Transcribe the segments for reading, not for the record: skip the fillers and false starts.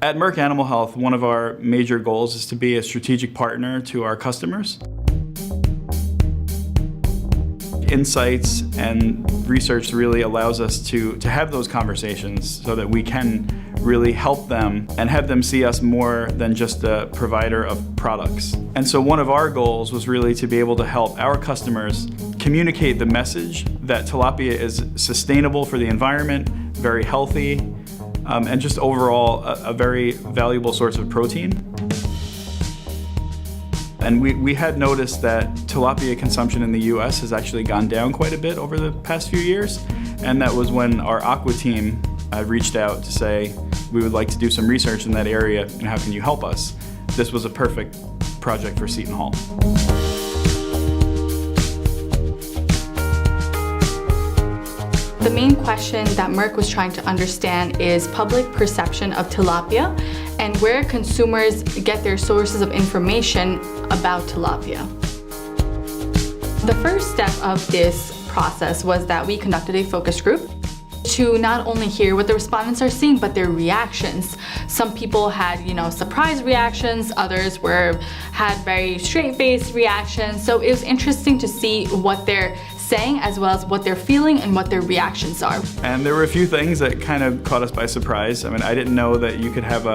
At Merck Animal Health, one of our major goals is to be a strategic partner to our customers. Insights and research really allows us to have those conversations so that we can really help them and have them see us more than just a provider of products. And so one of our goals was really to be able to help our customers communicate the message that tilapia is sustainable for the environment, very healthy, and just overall a very valuable source of protein. And we had noticed that tilapia consumption in the US has actually gone down quite a bit over the past few years. And that was when our aqua team reached out to say, we would like to do some research in that area and how can you help us? This was a perfect project for Seton Hall. The main question that Merck was trying to understand is public perception of tilapia and where consumers get their sources of information about tilapia. The first step of this process was that we conducted a focus group to not only hear what the respondents are seeing, but their reactions. Some people had, surprise reactions, others had very straight-faced reactions. So it was interesting to see what they're saying as well as what they're feeling and what their reactions are. And there were a few things that kind of caught us by surprise. I mean, I didn't know that you could have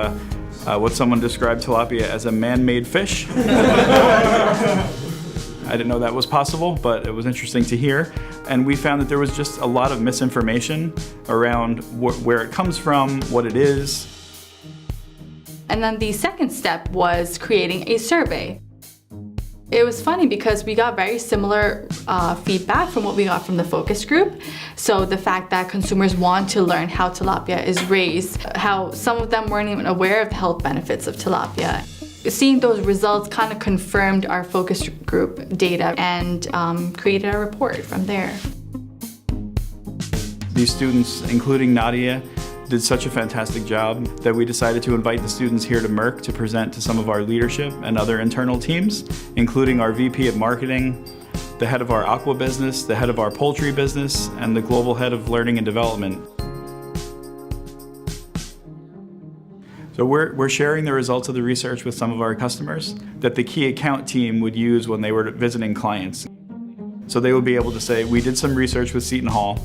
what someone described tilapia as a man-made fish. I didn't know that was possible, but it was interesting to hear. And we found that there was just a lot of misinformation around where it comes from, what it is. And then the second step was creating a survey. It was funny because we got very similar feedback from what we got from the focus group. So the fact that consumers want to learn how tilapia is raised, how some of them weren't even aware of the health benefits of tilapia. Seeing those results kind of confirmed our focus group data and created a report from there. These students, including Nadia, did such a fantastic job that we decided to invite the students here to Merck to present to some of our leadership and other internal teams, including our VP of Marketing, the head of our aqua business, the head of our poultry business, and the global head of learning and development. So we're sharing the results of the research with some of our customers that the key account team would use when they were visiting clients. So they would be able to say, we did some research with Seton Hall.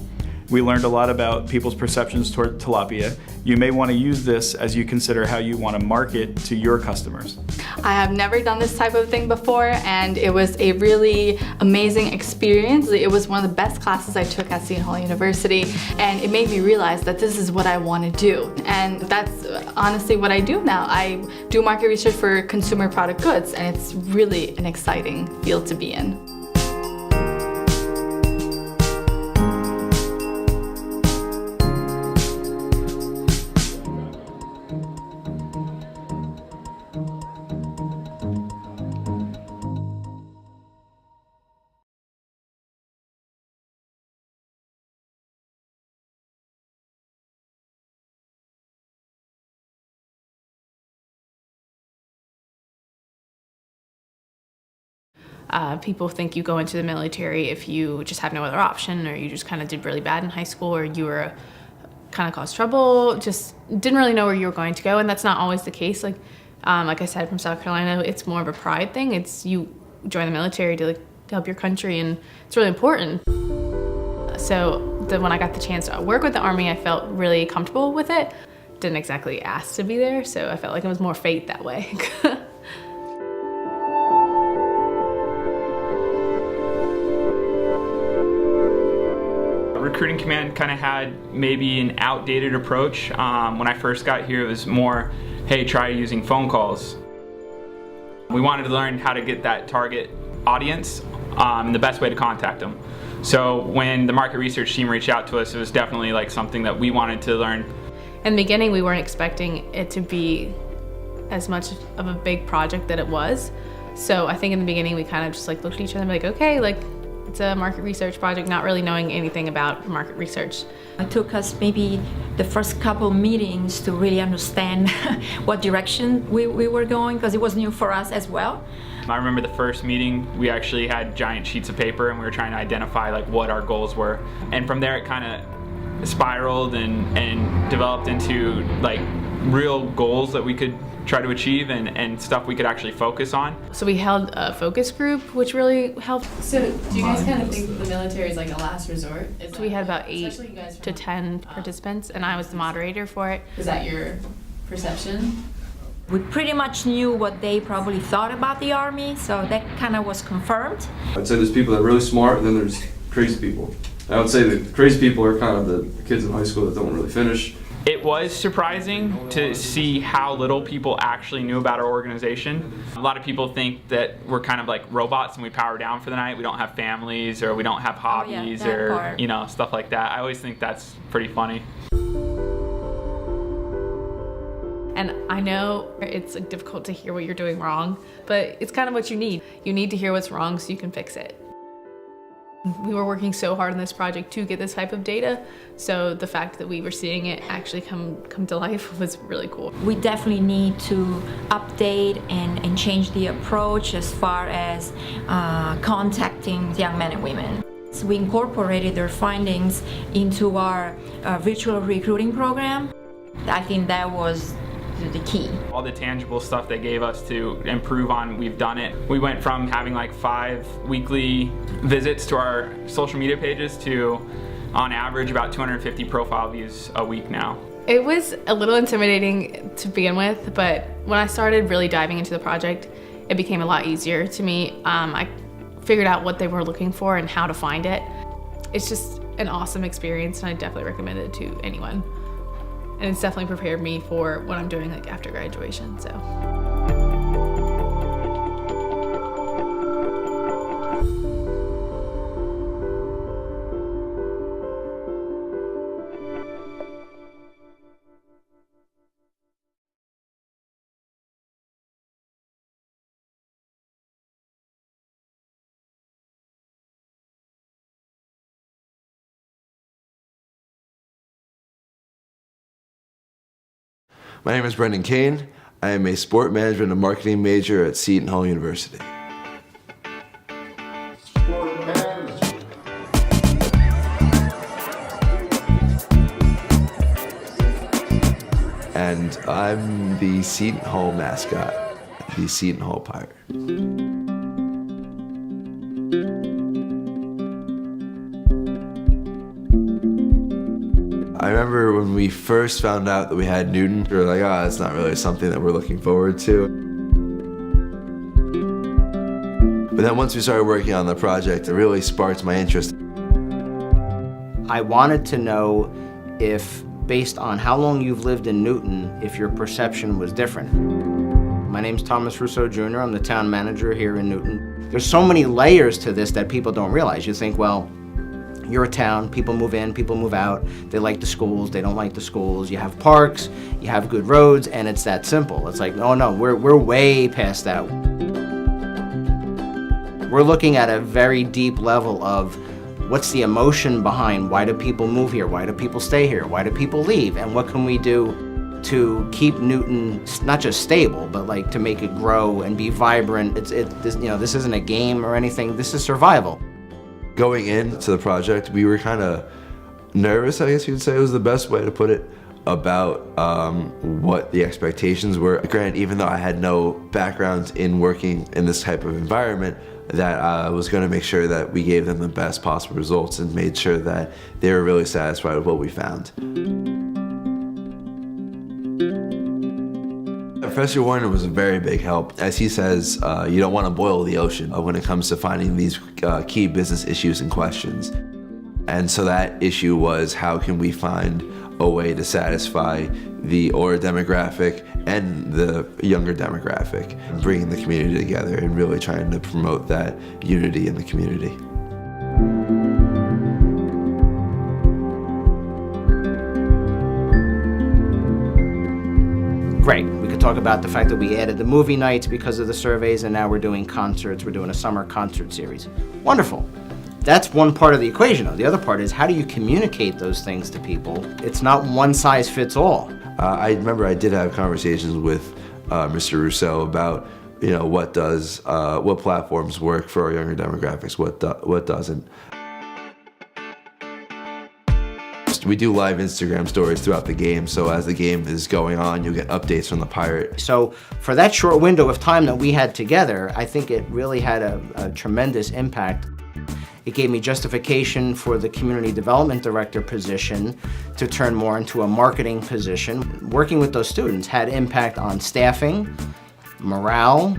We learned a lot about people's perceptions toward tilapia. You may want to use this as you consider how you want to market to your customers. I have never done this type of thing before, and it was a really amazing experience. It was one of the best classes I took at Seton Hall University, and it made me realize that this is what I want to do. And that's honestly what I do now. I do market research for consumer product goods, and it's really an exciting field to be in. People think you go into the military if you just have no other option, or you just kind of did really bad in high school, or you were kind of caused trouble, just didn't really know where you were going to go, and that's not always the case. Like I said, from South Carolina, it's more of a pride thing. It's you join the military to help your country, and it's really important. So when I got the chance to work with the Army, I felt really comfortable with it. Didn't exactly ask to be there, so I felt like it was more fate that way. Recruiting Command kind of had maybe an outdated approach. When I first got here, it was more, hey, try using phone calls. We wanted to learn how to get that target audience and the best way to contact them. So when the market research team reached out to us, it was definitely like something that we wanted to learn. In the beginning, we weren't expecting it to be as much of a big project that it was. So I think in the beginning, we kind of just looked at each other and be like, okay, it's a market research project, not really knowing anything about market research. It took us maybe the first couple meetings to really understand what direction we were going, because it was new for us as well. I remember the first meeting, we actually had giant sheets of paper and we were trying to identify what our goals were. And from there it kind of spiraled and developed into real goals that we could try to achieve and stuff we could actually focus on. So we held a focus group, which really helped. So do you guys kind of think the military is like a last resort? So we had about 8 to 10 participants, and I was the moderator for it. Is that your perception? We pretty much knew what they probably thought about the Army, so that kind of was confirmed. I'd say there's people that are really smart, and then there's crazy people. And I would say the crazy people are kind of the kids in high school that don't really finish. It was surprising to see how little people actually knew about our organization. A lot of people think that we're kind of like robots and we power down for the night. We don't have families, or we don't have hobbies, or part. you know, stuff like that. I always think that's pretty funny. And I know it's difficult to hear what you're doing wrong, but it's kind of what you need. You need to hear what's wrong so you can fix it. We were working so hard on this project to get this type of data, so the fact that we were seeing it actually come to life was really cool. We definitely need to update and change the approach as far as contacting young men and women. So we incorporated their findings into our virtual recruiting program. I think that was the key. All the tangible stuff they gave us to improve on, we've done it. We went from having like 5 weekly visits to our social media pages to, on average, about 250 profile views a week now. It was a little intimidating to begin with, but when I started really diving into the project, it became a lot easier to me. I figured out what they were looking for and how to find it. It's just an awesome experience, and I definitely recommend it to anyone. And it's definitely prepared me for what I'm doing like after graduation, so. My name is Brendan Kane. I am a sport management and marketing major at Seton University. And I'm the Seton Hall mascot, the Seton Hall Pirate. I remember when we first found out that we had Newton, we were like, oh, that's not really something that we're looking forward to. But then once we started working on the project, it really sparked my interest. I wanted to know if, based on how long you've lived in Newton, if your perception was different. My name's Thomas Russo Jr. I'm the town manager here in Newton. There's so many layers to this that people don't realize. You think, well, you're a town, people move in, people move out, they like the schools, they don't like the schools, you have parks, you have good roads, and it's that simple. It's like, oh no, we're way past that. We're looking at a very deep level of what's the emotion behind why do people move here, why do people stay here, why do people leave, and what can we do to keep Newton not just stable, but like to make it grow and be vibrant. This isn't a game or anything, this is survival. Going into the project, we were kind of nervous, I guess you could say, was the best way to put it, about what the expectations were. Granted, even though I had no background in working in this type of environment, that I was going to make sure that we gave them the best possible results and made sure that they were really satisfied with what we found. Professor Warner was a very big help. As he says, you don't want to boil the ocean when it comes to finding these key business issues and questions. And so that issue was, how can we find a way to satisfy the older demographic and the younger demographic, bringing the community together and really trying to promote that unity in the community. Great. We could talk about the fact that we added the movie nights because of the surveys, and now we're doing concerts. We're doing a summer concert series. Wonderful. That's one part of the equation, though. The other part is, how do you communicate those things to people? It's not one size fits all. I remember I did have conversations with Mr. Russo about, what platforms work for our younger demographics, what doesn't. We do live Instagram stories throughout the game, so as the game is going on, you'll get updates from the pirate. So for that short window of time that we had together, I think it really had a tremendous impact. It gave me justification for the community development director position to turn more into a marketing position. Working with those students had impact on staffing, morale,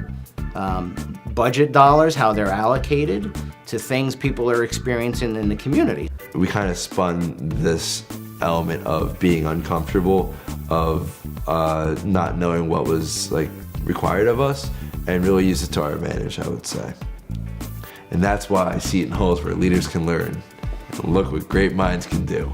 budget dollars, how they're allocated to things people are experiencing in the community. We kind of spun this element of being uncomfortable, of not knowing what was like required of us, and really used it to our advantage, I would say. And that's why Seton Hall is where leaders can learn and look what great minds can do.